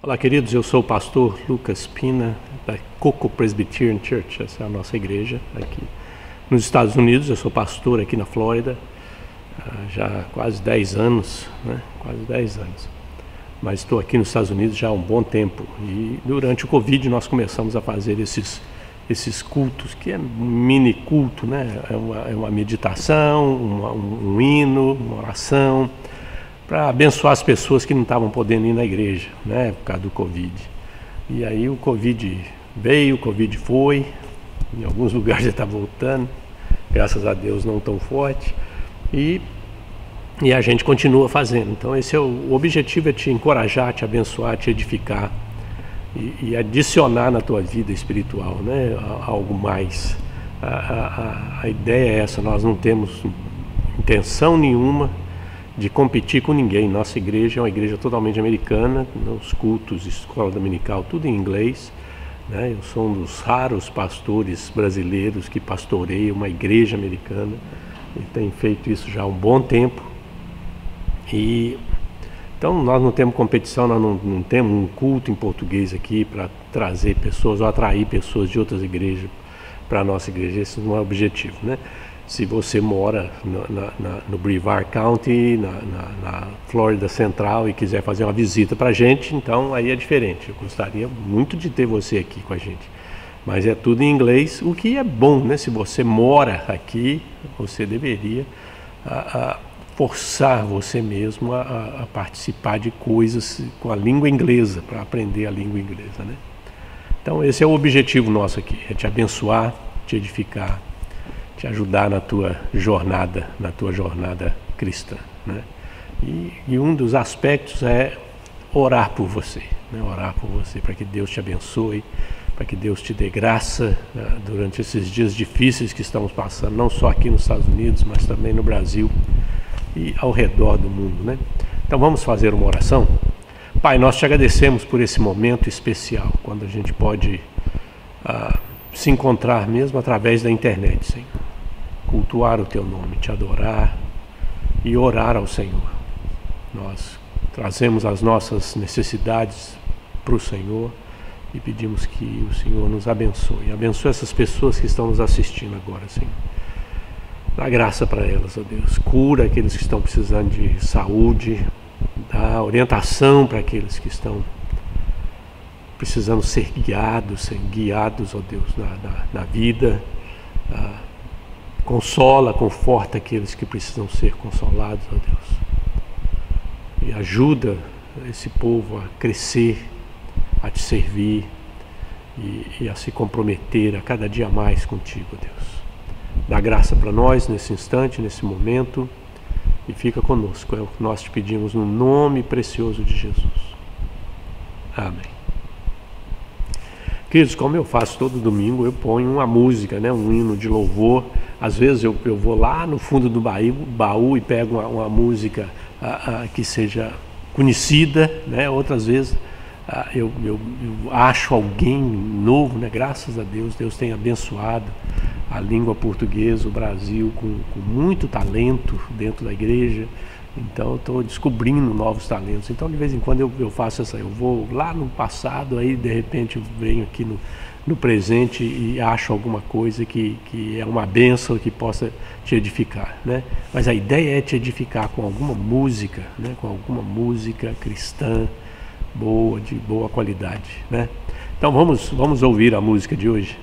Olá, queridos, eu sou o pastor Lucas Pina, da Coco Presbyterian Church. Essa é a nossa igreja aqui nos Estados Unidos. Eu sou pastor aqui na Flórida já há quase 10 anos, né? Quase 10 anos. Mas estou aqui nos Estados Unidos já há um bom tempo. E durante o Covid nós começamos a fazer esses cultos, que é um mini culto, né? É uma meditação, um hino, uma oração, para abençoar as pessoas que não estavam podendo ir na igreja, né, por causa do Covid. E aí o Covid veio, o Covid foi, em alguns lugares já está voltando, graças a Deus não tão forte, e a gente continua fazendo. Então esse é o objetivo, é te encorajar, te abençoar, te edificar e adicionar na tua vida espiritual, né, algo mais. A ideia é essa, nós não temos intenção nenhuma de competir com ninguém. Nossa igreja é uma igreja totalmente americana, os cultos, escola dominical, tudo em inglês, né? Eu sou um dos raros pastores brasileiros que pastoreia uma igreja americana e tem feito isso já há um bom tempo. E então nós não temos competição, nós não temos um culto em português aqui para trazer pessoas ou atrair pessoas de outras igrejas para a nossa igreja. Esse não é o objetivo, né? Se você mora no Brevard County, na Flórida Central, e quiser fazer uma visita para a gente, então aí é diferente. Eu gostaria muito de ter você aqui com a gente. Mas é tudo em inglês, o que é bom, né? Se você mora aqui, você deveria forçar você mesmo a participar de coisas com a língua inglesa, para aprender a língua inglesa, né? Então esse é o objetivo nosso aqui, é te abençoar, te edificar, te ajudar na tua jornada cristã, né? E um dos aspectos é orar por você, né? Orar por você, para que Deus te abençoe, para que Deus te dê graça durante esses dias difíceis que estamos passando, não só aqui nos Estados Unidos, mas também no Brasil e ao redor do mundo, né? Então vamos fazer uma oração? Pai, nós te agradecemos por esse momento especial, quando a gente pode se encontrar mesmo através da internet, Senhor. Cultuar o teu nome, te adorar e orar ao Senhor. Nós trazemos as nossas necessidades para o Senhor e pedimos que o Senhor nos abençoe. Abençoe essas pessoas que estão nos assistindo agora, Senhor. Dá graça para elas, ó Deus. Cura aqueles que estão precisando de saúde, dá orientação para aqueles que estão precisando ser guiados, ó Deus, na vida. Consola, conforta aqueles que precisam ser consolados, ó Deus. E ajuda esse povo a crescer, a te servir e a se comprometer a cada dia mais contigo, ó Deus. Dá graça para nós nesse instante, nesse momento, e fica conosco. É o que nós te pedimos no nome precioso de Jesus. Amém. Queridos, como eu faço todo domingo, eu ponho uma música, né, um hino de louvor. Às vezes eu vou lá no fundo do baú e pego uma música que seja conhecida, né? Outras vezes eu acho alguém novo, né? Graças a Deus, Deus tem abençoado a língua portuguesa, o Brasil, com muito talento dentro da igreja. Então eu estou descobrindo novos talentos. Então de vez em quando eu faço essa, eu vou lá no passado, aí de repente eu venho aqui no presente e acho alguma coisa que é uma bênção, que possa te edificar, né? Mas a ideia é te edificar com alguma música, né? Com alguma música cristã boa, de boa qualidade, né? Então vamos ouvir a música de hoje.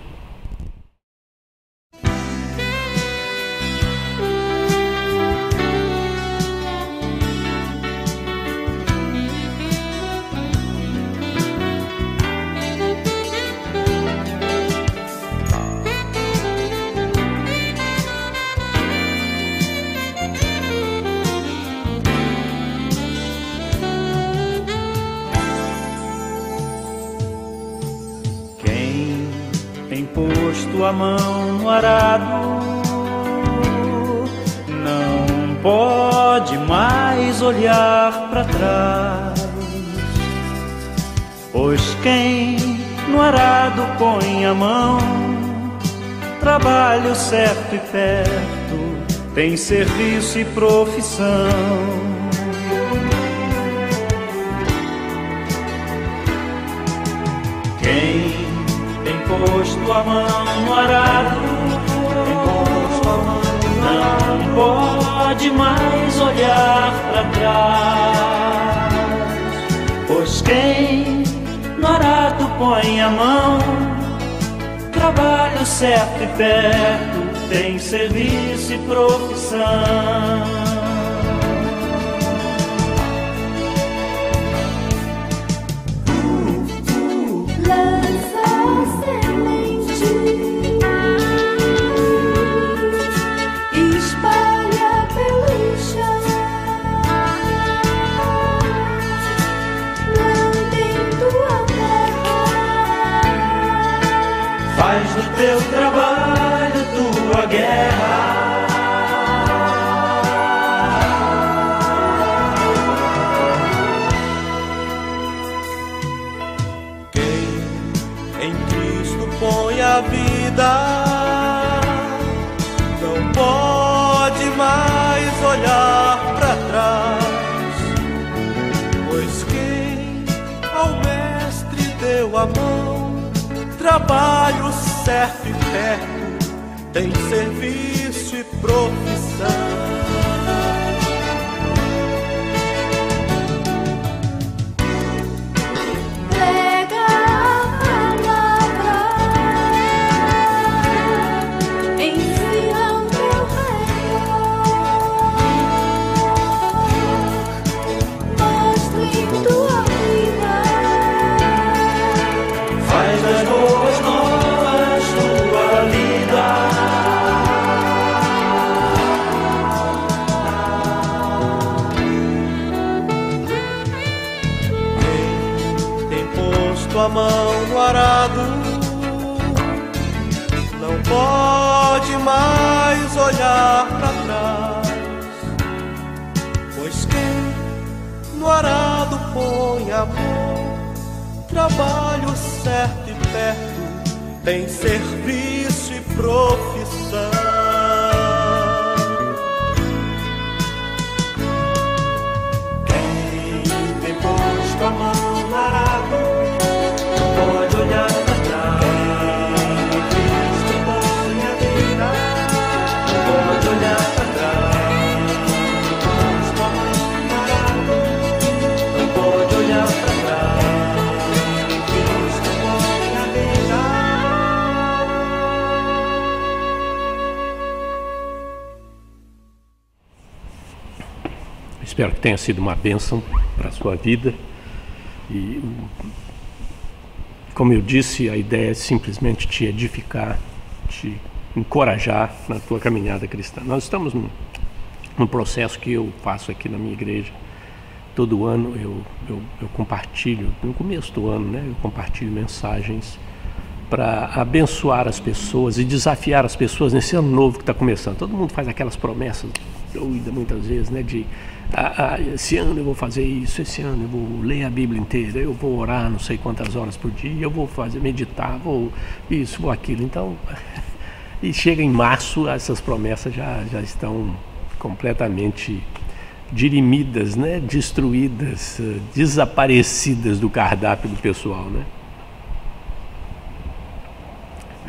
Posto a mão no arado, não pode mais olhar para trás, pois quem no arado põe a mão, trabalho certo e perto, tem serviço e profissão. posto a mão no arado, não pode mais olhar para trás, pois quem no arado põe a mão, trabalho certo e perto, tem serviço e profissão. Faz do teu trabalho tua guerra. Quem em Cristo põe a vida não pode mais olhar para trás, pois quem ao Mestre deu a mão, trabalho certo e perto, tem serviço e profissão. Prega a palavra, ensina o teu Senhor, mostre tua vida, Faz das boas novas tua vida. Quem tem posto a mão no arado não pode mais olhar para trás, pois quem no arado põe a mão, trabalho certo e perto, tem serviço e profissão. Quem tem posto a mão no arado não pode olhar para trás. Cristo põe a vida, não pode olhar para trás. Posto a mão no arado não pode olhar para trás. Cristo põe a vida. Espero que tenha sido uma bênção para a sua vida. E, como eu disse, a ideia é simplesmente te edificar, te encorajar na tua caminhada cristã. Nós estamos num processo que eu faço aqui na minha igreja. Todo ano eu compartilho, no começo do ano, né, eu compartilho mensagens para abençoar as pessoas e desafiar as pessoas nesse ano novo que está começando. Todo mundo faz aquelas promessas doidas muitas vezes, né, de esse ano eu vou fazer isso, esse ano eu vou ler a Bíblia inteira, eu vou orar não sei quantas horas por dia, eu vou meditar, vou isso, vou aquilo. Então, e chega em março, essas promessas já estão completamente dirimidas, né, destruídas, desaparecidas do cardápio do pessoal, né?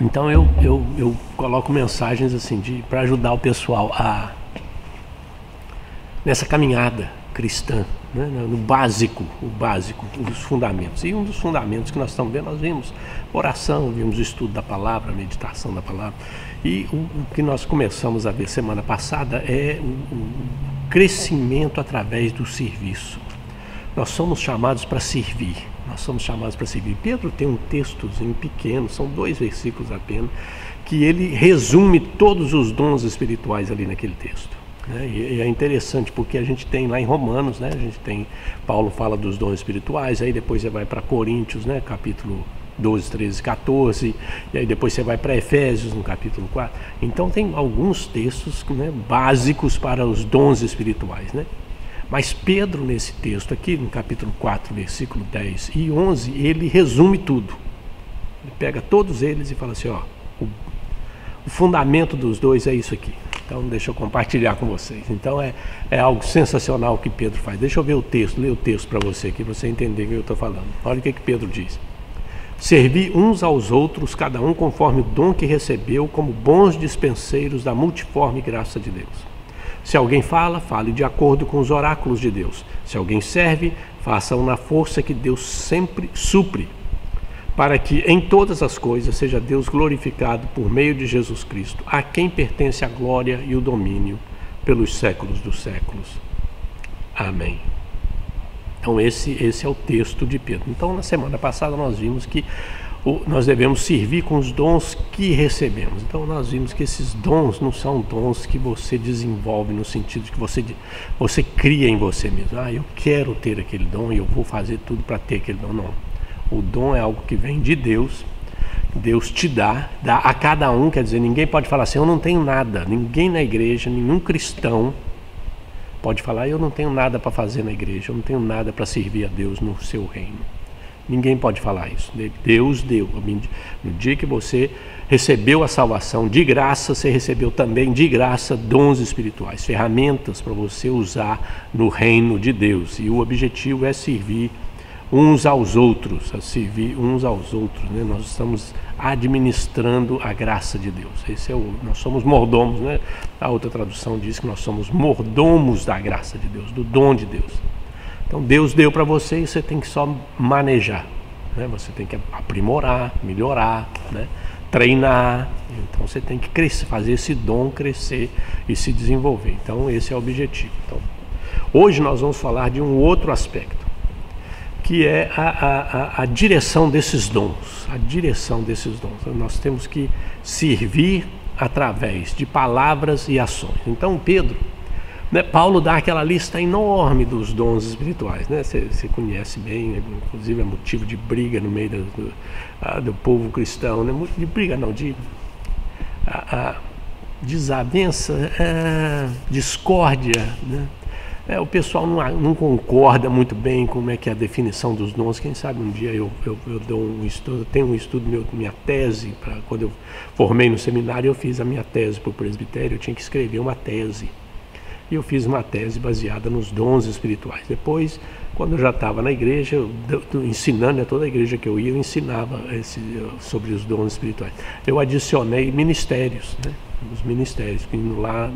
Então eu coloco mensagens assim para ajudar o pessoal nessa caminhada cristã, né? No básico, os fundamentos. E um dos fundamentos que nós estamos vendo, nós vimos oração, vimos o estudo da palavra, a meditação da palavra. E o que nós começamos a ver semana passada é o crescimento através do serviço. Nós somos chamados para servir. Nós somos chamados para servir. Pedro tem um textozinho pequeno, são 2 versículos apenas, que ele resume todos os dons espirituais ali naquele texto. Né? E é interessante porque a gente tem lá em Romanos, né? A gente tem, Paulo fala dos dons espirituais, aí depois você vai para Coríntios, né? Capítulo 12, 13, 14, e aí depois você vai para Efésios no capítulo 4. Então tem alguns textos, né, básicos para os dons espirituais, né? Mas Pedro, nesse texto aqui, no capítulo 4, versículo 10 e 11, ele resume tudo. Ele pega todos eles e fala assim, ó, o fundamento dos dois é isso aqui. Então deixa eu compartilhar com vocês. Então é algo sensacional que Pedro faz. Deixa eu ver o texto, ler o texto para você aqui, para você entender o que eu estou falando. Olha o que Pedro diz. Servi uns aos outros, cada um conforme o dom que recebeu, como bons dispenseiros da multiforme graça de Deus. Se alguém fala, fale de acordo com os oráculos de Deus. Se alguém serve, faça-o na força que Deus sempre supre, para que em todas as coisas seja Deus glorificado por meio de Jesus Cristo, a quem pertence a glória e o domínio pelos séculos dos séculos. Amém. Então esse é o texto de Pedro. Então na semana passada nós vimos que nós devemos servir com os dons que recebemos. Então nós vimos que esses dons não são dons que você desenvolve no sentido de que você cria em você mesmo. Eu quero ter aquele dom e eu vou fazer tudo para ter aquele dom. Não. O dom é algo que vem de Deus. Deus te dá a cada um. Quer dizer, ninguém pode falar assim, eu não tenho nada. Ninguém na igreja, nenhum cristão pode falar, eu não tenho nada para fazer na igreja, eu não tenho nada para servir a Deus no seu reino. Ninguém pode falar isso. Deus deu. No dia que você recebeu a salvação de graça, você recebeu também de graça dons espirituais, ferramentas para você usar no reino de Deus. E o objetivo é servir uns aos outros, né? Nós estamos administrando a graça de Deus. Nós somos mordomos, né? A outra tradução diz que nós somos mordomos da graça de Deus, do dom de Deus. Então Deus deu para você e você tem que só manejar, né? Você tem que aprimorar, melhorar, né? Treinar. Então você tem que crescer, fazer esse dom crescer e se desenvolver. Então esse é o objetivo. Então, hoje nós vamos falar de um outro aspecto, que é a direção desses dons. A direção desses dons. Nós temos que servir através de palavras e ações. Então Pedro, né, Paulo dá aquela lista enorme dos dons espirituais, né? Você conhece bem, né? Inclusive é motivo de briga no meio do povo cristão, né? De briga não, de desavença, discórdia, né? O pessoal não concorda muito bem com como é que é a definição dos dons. Quem sabe um dia eu dou um estudo, tenho um estudo, minha tese, quando eu formei no seminário, eu fiz a minha tese para o presbitério, eu tinha que escrever uma tese. E eu fiz uma tese baseada nos dons espirituais. Depois, quando eu já estava na igreja, ensinando, a toda a igreja que eu ia, eu ensinava sobre os dons espirituais. Eu adicionei ministérios, né? Os ministérios, indo lá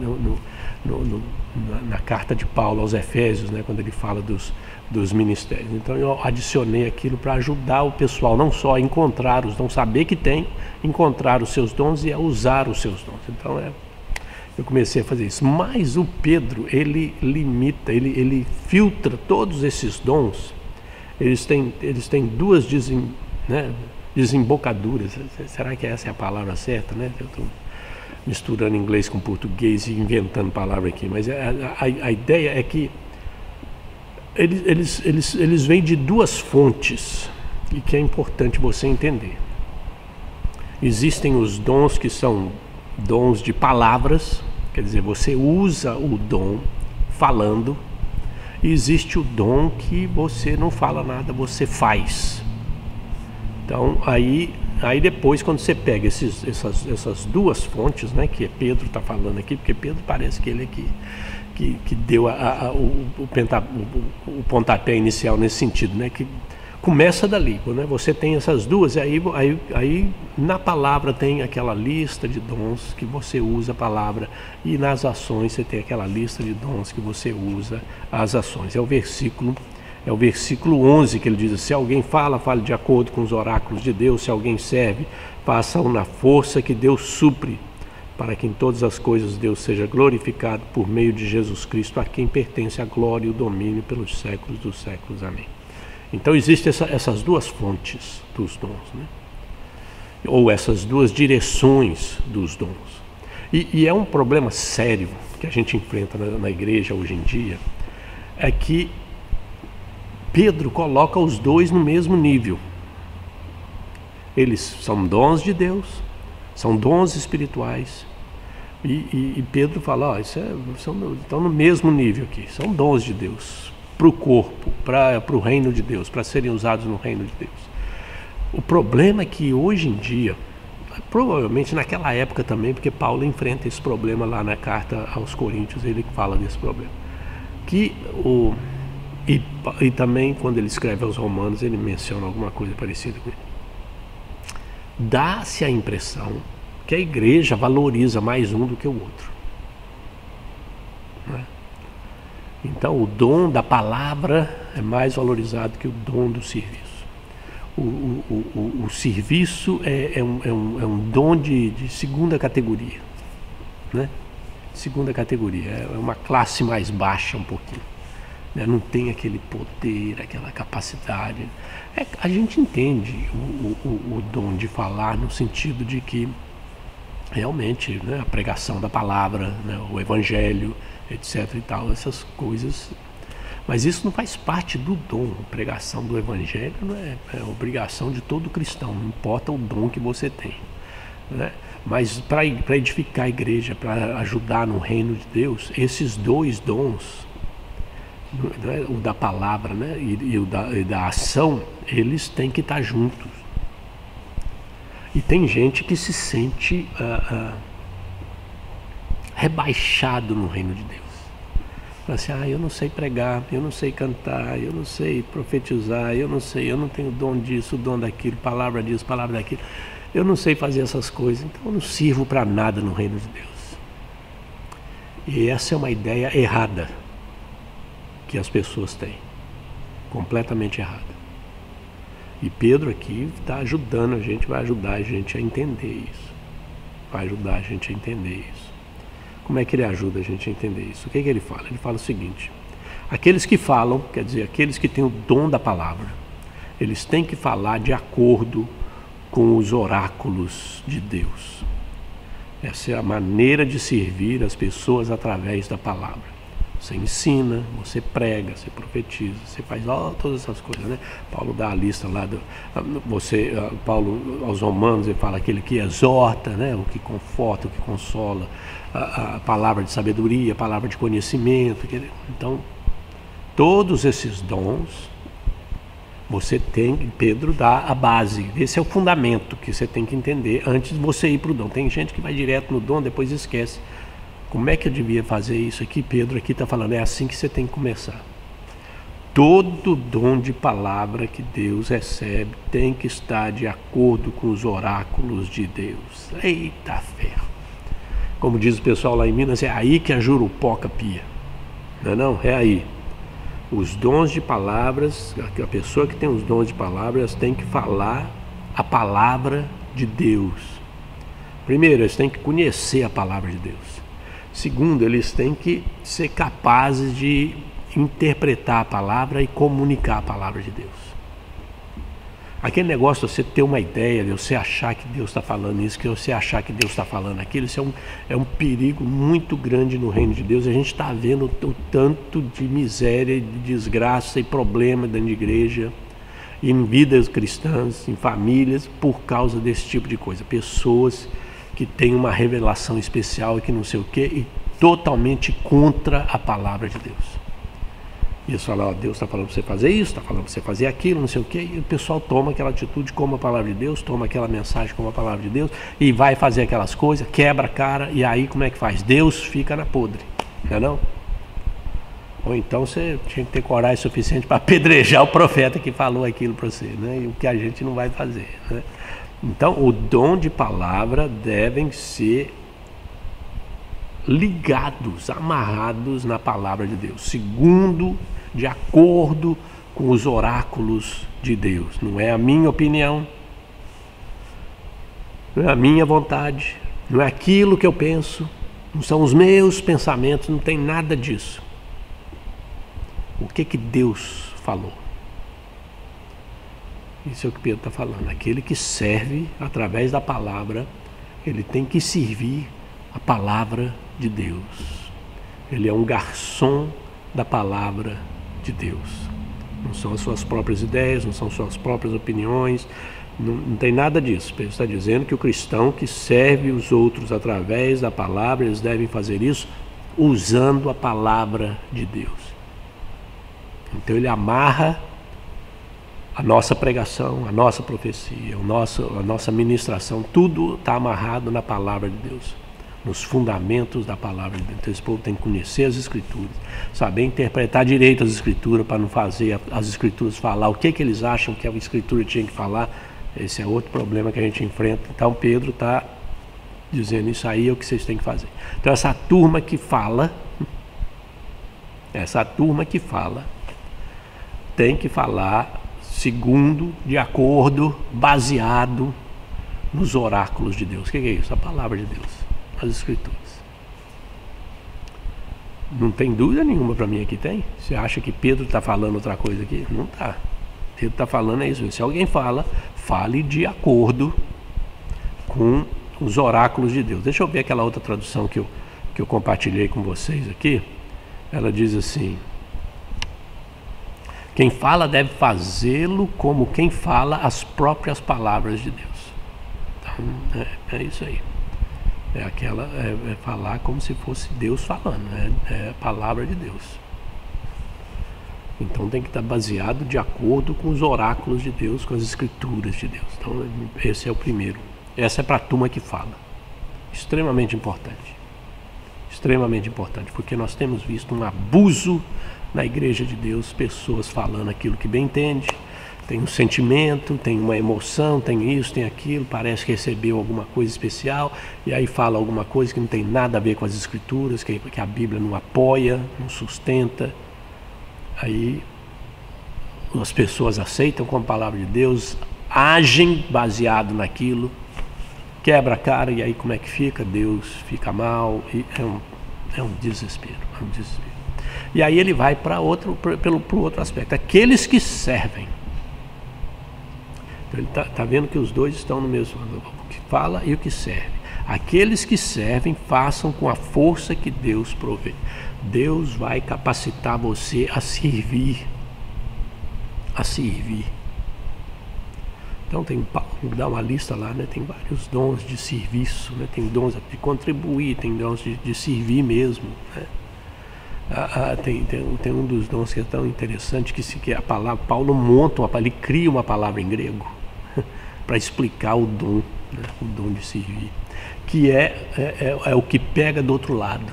na carta de Paulo aos Efésios, né? Quando ele fala dos ministérios. Então eu adicionei aquilo para ajudar o pessoal não só a encontrar os dons, saber que tem, encontrar os seus dons e a usar os seus dons. Então eu comecei a fazer isso. Mas o Pedro, ele limita, ele filtra todos esses dons. Eles têm duas desembocaduras. Será que essa é a palavra certa, né? Eu estou misturando inglês com português e inventando palavra aqui. Mas a ideia é que eles vêm de duas fontes e que é importante você entender. Existem os dons que são dons de palavras, quer dizer, você usa o dom falando, e existe o dom que você não fala nada, você faz. Então aí depois, quando você pega essas duas fontes, né, que Pedro está falando aqui, porque Pedro parece que ele é que deu o pontapé inicial nesse sentido, né, que começa dali, né? Você tem essas duas, e aí na palavra tem aquela lista de dons que você usa a palavra, e nas ações você tem aquela lista de dons que você usa as ações. É o versículo 11 que ele diz: se alguém fale de acordo com os oráculos de Deus, se alguém serve, faça-o na força que Deus supre, para que em todas as coisas Deus seja glorificado por meio de Jesus Cristo, a quem pertence a glória e o domínio pelos séculos dos séculos. Amém. Então existem essas duas fontes dos dons, né? Ou essas duas direções dos dons. E é um problema sério que a gente enfrenta na igreja hoje em dia, é que Pedro coloca os dois no mesmo nível. Eles são dons de Deus, são dons espirituais, e Pedro fala, estão no mesmo nível aqui, são dons de Deus, para o corpo, para o reino de Deus, para serem usados no reino de Deus. O problema é que hoje em dia, provavelmente naquela época também, porque Paulo enfrenta esse problema lá na carta aos Coríntios, ele fala desse problema, e também quando ele escreve aos Romanos, ele menciona alguma coisa parecida com ele. dá-se a impressão que a igreja valoriza mais um do que o outro, né? Então, o dom da palavra é mais valorizado que o dom do serviço. O serviço é um dom de segunda categoria, né? Segunda categoria, é uma classe mais baixa um pouquinho, né? Não tem aquele poder, aquela capacidade. A gente entende o dom de falar no sentido de que realmente, né, a pregação da palavra, né, o evangelho, etc. e tal, essas coisas. Mas isso não faz parte do dom. A pregação do evangelho não é obrigação de todo cristão, não importa o dom que você tem, né? Mas para edificar a igreja, para ajudar no reino de Deus, esses dois dons, né, o da palavra, né, e o da ação, eles têm que estar juntos. E tem gente que se sente rebaixado no reino de Deus. Fala assim, eu não sei pregar, eu não sei cantar, eu não sei profetizar, eu não tenho dom disso, dom daquilo, palavra disso, palavra daquilo. Eu não sei fazer essas coisas, então eu não sirvo para nada no reino de Deus. E essa é uma ideia errada que as pessoas têm, completamente errada. E Pedro aqui está ajudando a gente, vai ajudar a gente a entender isso. Vai ajudar a gente a entender isso. Como é que ele ajuda a gente a entender isso? O que ele fala? Ele fala o seguinte: aqueles que falam, quer dizer, aqueles que têm o dom da palavra, eles têm que falar de acordo com os oráculos de Deus. Essa é a maneira de servir as pessoas através da palavra. Você ensina, você prega, você profetiza, você faz todas essas coisas, né? Paulo dá a lista lá, Paulo aos Romanos, ele fala aquele que exorta, né? O que conforta, o que consola, a palavra de sabedoria, a palavra de conhecimento. Então, todos esses dons, você tem, Pedro dá a base, esse é o fundamento que você tem que entender antes de você ir para o dom. Tem gente que vai direto no dom, depois esquece. Como é que eu devia fazer isso aqui? Pedro aqui está falando, é assim que você tem que começar. Todo dom de palavra que Deus recebe tem que estar de acordo com os oráculos de Deus. Eita ferro! Como diz o pessoal lá em Minas, é aí que a jurupoca pia. Não é não? É aí. Os dons de palavras, a pessoa que tem os dons de palavras tem que falar a palavra de Deus. Primeiro, eles têm que conhecer a palavra de Deus. Segundo, eles têm que ser capazes de interpretar a palavra e comunicar a palavra de Deus. Aquele negócio de você ter uma ideia, de você achar que Deus está falando isso, que você achar que Deus está falando aquilo, isso é um perigo muito grande no reino de Deus. A gente está vendo o tanto de miséria, de desgraça e problema dentro de igreja, em vidas cristãs, em famílias, por causa desse tipo de coisa. Pessoas que têm uma revelação especial e que não sei o quê, e totalmente contra a palavra de Deus. E eles falam, Deus está falando para você fazer isso, está falando para você fazer aquilo, não sei o quê, e o pessoal toma aquela atitude como a palavra de Deus, toma aquela mensagem como a palavra de Deus, e vai fazer aquelas coisas, quebra a cara, e aí como é que faz? Deus fica na podre, não é não? Ou então você tinha que ter coragem suficiente para apedrejar o profeta que falou aquilo para você, né? E o que a gente não vai fazer, né? Então, o dom de palavra devem ser ligados, amarrados na palavra de Deus, segundo, de acordo com os oráculos de Deus. Não é a minha opinião, não é a minha vontade, não é aquilo que eu penso, não são os meus pensamentos, não tem nada disso. O que Deus falou? Isso é o que Pedro está falando. Aquele que serve através da palavra, ele tem que servir a palavra de Deus. Ele é um garçom da palavra de Deus. Não são as suas próprias ideias, não são suas próprias opiniões, não tem nada disso. Pedro está dizendo que o cristão que serve os outros através da palavra, eles devem fazer isso usando a palavra de Deus. Então ele amarra a nossa pregação, a nossa profecia, a nossa ministração, tudo está amarrado na palavra de Deus, nos fundamentos da palavra de Deus. Então esse povo tem que conhecer as Escrituras, saber interpretar direito as Escrituras, para não fazer as Escrituras falar o que eles acham que a Escritura tinha que falar. Esse é outro problema que a gente enfrenta. Então Pedro está dizendo, isso aí é o que vocês têm que fazer. Então essa turma que fala tem que falar segundo, de acordo, baseado nos oráculos de Deus. O que é isso? A palavra de Deus, as Escrituras. Não tem dúvida nenhuma para mim aqui, tem? Você acha que Pedro está falando outra coisa aqui? Não está. Pedro está falando é isso. Se alguém fala, fale de acordo com os oráculos de Deus. Deixa eu ver aquela outra tradução que eu compartilhei com vocês aqui. Ela diz assim: quem fala deve fazê-lo como quem fala as próprias palavras de Deus. Então, é isso aí. É falar como se fosse Deus falando, é a palavra de Deus. Então tem que estar baseado de acordo com os oráculos de Deus, com as Escrituras de Deus. Então esse é o primeiro. Essa é para a turma que fala. Extremamente importante. Extremamente importante, porque nós temos visto um abuso na igreja de Deus, pessoas falando aquilo que bem entende, tem um sentimento, tem uma emoção, tem isso, tem aquilo, parece que recebeu alguma coisa especial, e aí fala alguma coisa que não tem nada a ver com as Escrituras, que a Bíblia não apoia, não sustenta. Aí as pessoas aceitam como palavra de Deus, agem baseado naquilo, quebra a cara, e aí como é que fica? Deus fica mal, e é um desespero, é um desespero. E aí ele vai para pelo outro aspecto, aqueles que servem. Então ele está vendo que os dois estão no mesmo, o que fala e o que serve. Aqueles que servem, façam com a força que Deus provê. Deus vai capacitar você a servir. A servir. Então dá uma lista lá, né? Tem vários dons de serviço, né? Tem dons de contribuir, tem dons de servir mesmo, né? Tem um dos dons que é tão interessante que a palavra, Paulo monta ele cria uma palavra em grego para explicar o dom, né? O dom de servir, que é o que pega do outro lado.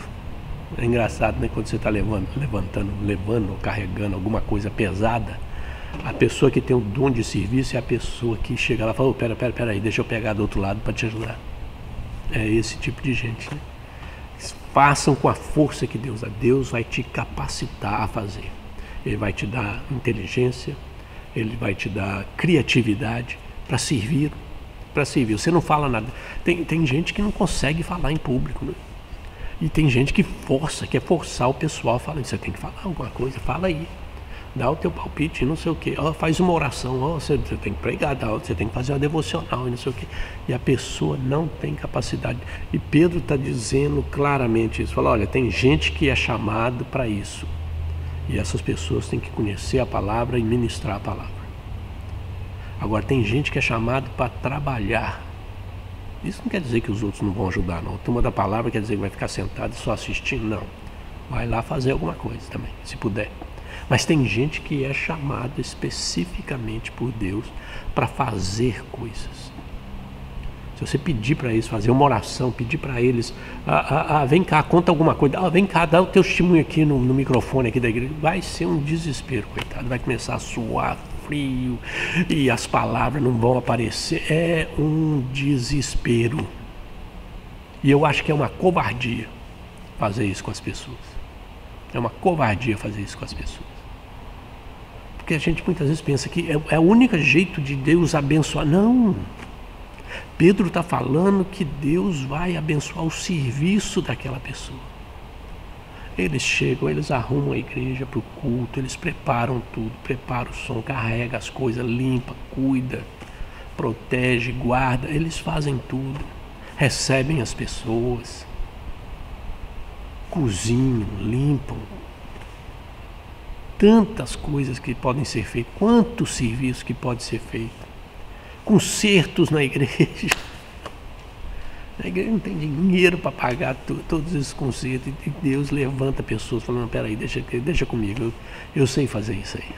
É engraçado, né? Quando você está levando ou carregando alguma coisa pesada, a pessoa que tem o dom de serviço é a pessoa que chega lá e fala: oh, pera aí, deixa eu pegar do outro lado para te ajudar. É esse tipo de gente, né? Façam com a força que Deus dá. Deus vai te capacitar a fazer. Ele vai te dar inteligência, Ele vai te dar criatividade para servir. Para servir. Você não fala nada. Tem gente que não consegue falar em público, né? E tem gente que quer forçar o pessoal, falando: você tem que falar alguma coisa, fala aí. Dá o teu palpite, não sei o quê. Faz uma oração, você tem que pregar, você tem que fazer uma devocional, não sei o quê. E a pessoa não tem capacidade. E Pedro está dizendo claramente isso. Fala: olha, tem gente que é chamado para isso. E essas pessoas têm que conhecer a palavra e ministrar a palavra. Agora, tem gente que é chamado para trabalhar. Isso não quer dizer que os outros não vão ajudar, não. A turma da palavra quer dizer que vai ficar sentado só assistindo, não. Vai lá fazer alguma coisa também, se puder. Mas tem gente que é chamada especificamente por Deus para fazer coisas. Se você pedir para eles fazer uma oração, pedir para eles, vem cá, conta alguma coisa, vem cá, dá o teu testemunho aqui no microfone aqui da igreja, vai ser um desespero, coitado, vai começar a suar frio e as palavras não vão aparecer, é um desespero. E eu acho que é uma covardia fazer isso com as pessoas. É uma covardia fazer isso com as pessoas. Porque a gente muitas vezes pensa que é o único jeito de Deus abençoar. Não. Pedro está falando que Deus vai abençoar o serviço daquela pessoa. Eles chegam, eles arrumam a igreja para o culto, eles preparam tudo, preparam o som, carrega as coisas, limpa, cuida, protege, guarda. Eles fazem tudo, recebem as pessoas, cozinham, limpam. Tantas coisas que podem ser feitas, quantos serviços que pode ser feito. Concertos na igreja. A igreja não tem dinheiro para pagar todos esses concertos, e Deus levanta pessoas falando: peraí, deixa comigo, eu sei fazer isso aí.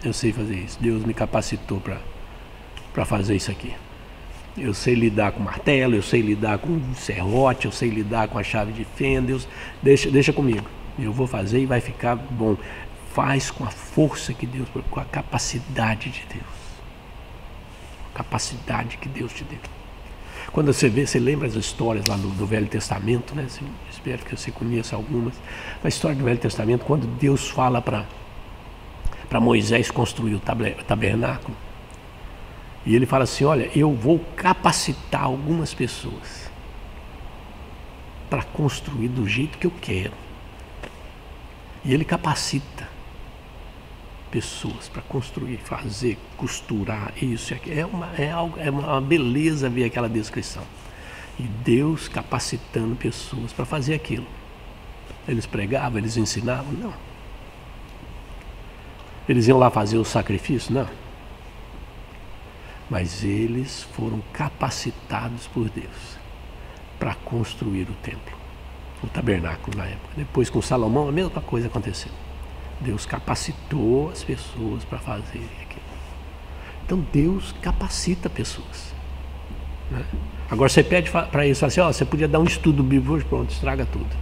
Eu sei fazer isso. Deus me capacitou para fazer isso aqui. Eu sei lidar com martelo, eu sei lidar com serrote, eu sei lidar com a chave de fenda. Deixa comigo. Eu vou fazer e vai ficar bom. Faz com a força que Deus, com a capacidade de Deus. capacidade que Deus te deu. Quando você vê, você lembra as histórias lá do Velho Testamento, né? Espero que você conheça algumas. A história do Velho Testamento, quando Deus fala para Moisés construir o tabernáculo, e ele fala assim, olha, eu vou capacitar algumas pessoas para construir do jeito que eu quero. E ele capacita pessoas para construir, fazer, costurar, isso e aquilo. É uma beleza ver aquela descrição. E Deus capacitando pessoas para fazer aquilo. Eles pregavam, eles ensinavam? Não. Eles iam lá fazer o sacrifício? Não. Mas eles foram capacitados por Deus para construir o templo, o tabernáculo na época. Depois com Salomão a mesma coisa aconteceu. Deus capacitou as pessoas para fazer aquilo. Então Deus capacita pessoas, né? Agora você pede para eles, fala assim, ó, você podia dar um estudo bíblico hoje, pronto, estraga tudo.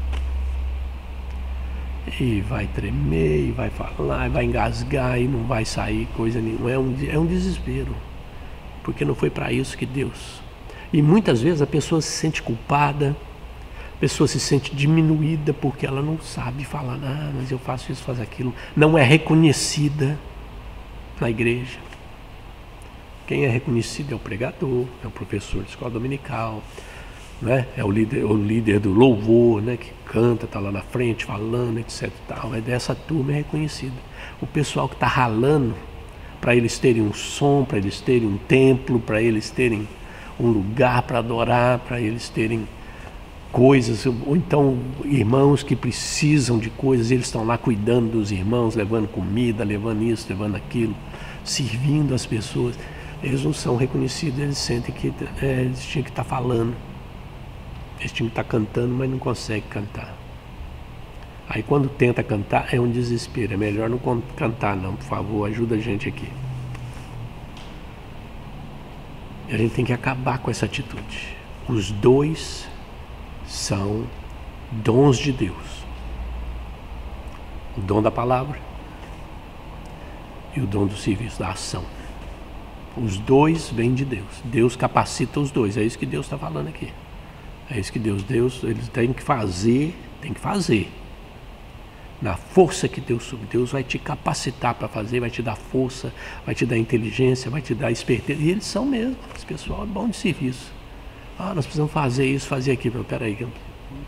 E vai tremer, e vai falar, e vai engasgar, e não vai sair coisa nenhuma. É um desespero, porque não foi para isso que Deus... E muitas vezes a pessoa se sente culpada, a pessoa se sente diminuída porque ela não sabe falar, mas eu faço isso, faço aquilo. Não é reconhecida na igreja. Quem é reconhecido é o pregador, é o professor de escola dominical, né? É o líder do louvor, né? Que canta, está lá na frente falando, etc. Tal. É dessa turma é reconhecida. O pessoal que está ralando para eles terem um som, para eles terem um templo, para eles terem um lugar para adorar, para eles terem coisas, ou então irmãos que precisam de coisas, eles estão lá cuidando dos irmãos, levando comida, levando isso, levando aquilo, servindo as pessoas. Eles não são reconhecidos, eles sentem que eles tinham que estar falando, eles tinham que estar cantando, mas não conseguem cantar. Aí quando tenta cantar é um desespero, é melhor não cantar não, por favor, ajuda a gente aqui. E a gente tem que acabar com essa atitude. Os dois são dons de Deus. O dom da palavra e o dom do serviço, da ação. Os dois vêm de Deus. Deus capacita os dois. É isso que Deus está falando aqui. É isso que Deus, eles têm que fazer, na força que Deus vai te capacitar para fazer, vai te dar força, vai te dar inteligência, vai te dar esperteza. E eles são mesmo, esse pessoal é bom de serviço. Nós precisamos fazer isso, fazer aquilo. Peraí,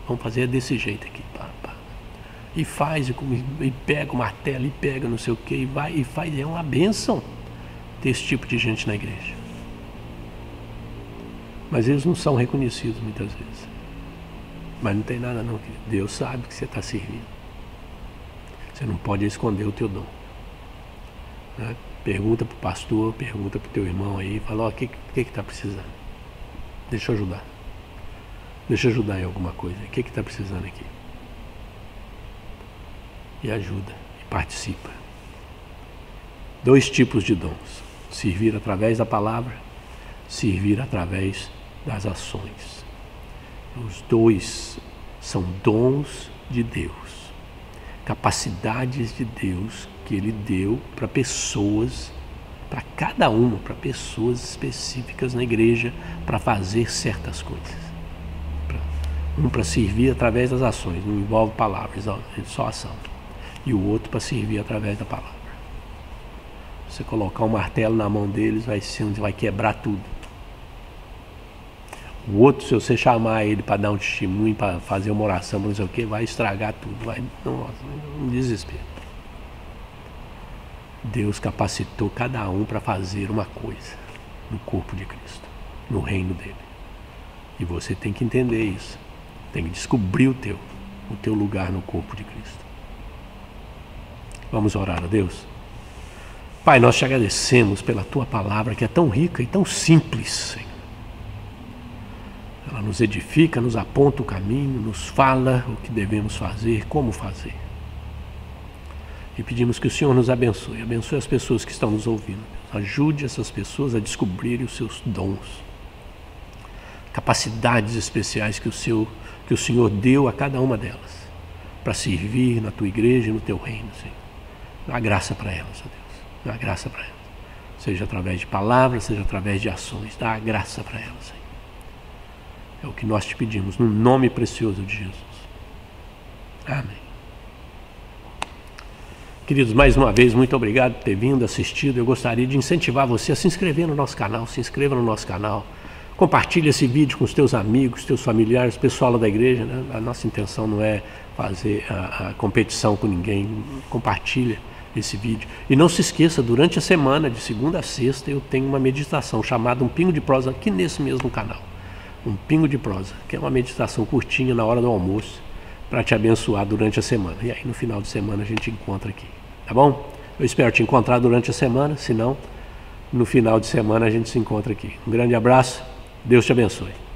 vamos fazer desse jeito aqui. Pá. E faz, e pega o martelo, e pega não sei o que, e vai, e faz. É uma bênção ter esse tipo de gente na igreja. Mas eles não são reconhecidos muitas vezes. Mas não tem nada não, querido. Deus sabe que você está servindo. Você não pode esconder o teu dom, né? Pergunta para o pastor, pergunta para o teu irmão aí, fala, o que está precisando? Deixa eu ajudar. Deixa eu ajudar em alguma coisa. O que está precisando aqui? E ajuda, e participa. 2 tipos de dons. Servir através da palavra, servir através das ações. Os dois são dons de Deus. Capacidades de Deus que Ele deu para pessoas, para cada uma, para pessoas específicas na igreja, para fazer certas coisas. Um para servir através das ações, não envolve palavras, é só ação. E o outro para servir através da palavra. Você colocar um martelo na mão deles, vai ser onde vai quebrar tudo. O outro, se você chamar ele para dar um testemunho, para fazer uma oração, não sei o que, vai estragar tudo, vai, nossa, um desespero. Deus capacitou cada um para fazer uma coisa no corpo de Cristo, no reino dele. E você tem que entender isso, tem que descobrir o teu lugar no corpo de Cristo. Vamos orar a Deus? Pai, nós te agradecemos pela tua palavra que é tão rica e tão simples, Senhor. Ela nos edifica, nos aponta o caminho, nos fala o que devemos fazer, como fazer. E pedimos que o Senhor nos abençoe as pessoas que estão nos ouvindo. Ajude essas pessoas a descobrirem os seus dons, capacidades especiais que o Senhor deu a cada uma delas, para servir na tua igreja e no teu reino, Senhor. Dá graça para elas, ó Deus. Dá graça para elas. seja através de palavras, seja através de ações. Dá a graça para elas, Senhor. É o que nós te pedimos, no nome precioso de Jesus. Amém. Queridos, mais uma vez, muito obrigado por ter vindo, assistido. Eu gostaria de incentivar você a se inscrever no nosso canal, se inscreva no nosso canal. Compartilhe esse vídeo com os teus amigos, teus familiares, pessoal da igreja, né? A nossa intenção não é fazer a competição com ninguém. Compartilha esse vídeo. E não se esqueça, durante a semana, de segunda a sexta, eu tenho uma meditação chamada Um Pingo de Prosa aqui nesse mesmo canal. Um Pingo de Prosa, que é uma meditação curtinha na hora do almoço, para te abençoar durante a semana. E aí no final de semana a gente encontra aqui, tá bom? Eu espero te encontrar durante a semana, se não, no final de semana a gente se encontra aqui. Um grande abraço, Deus te abençoe.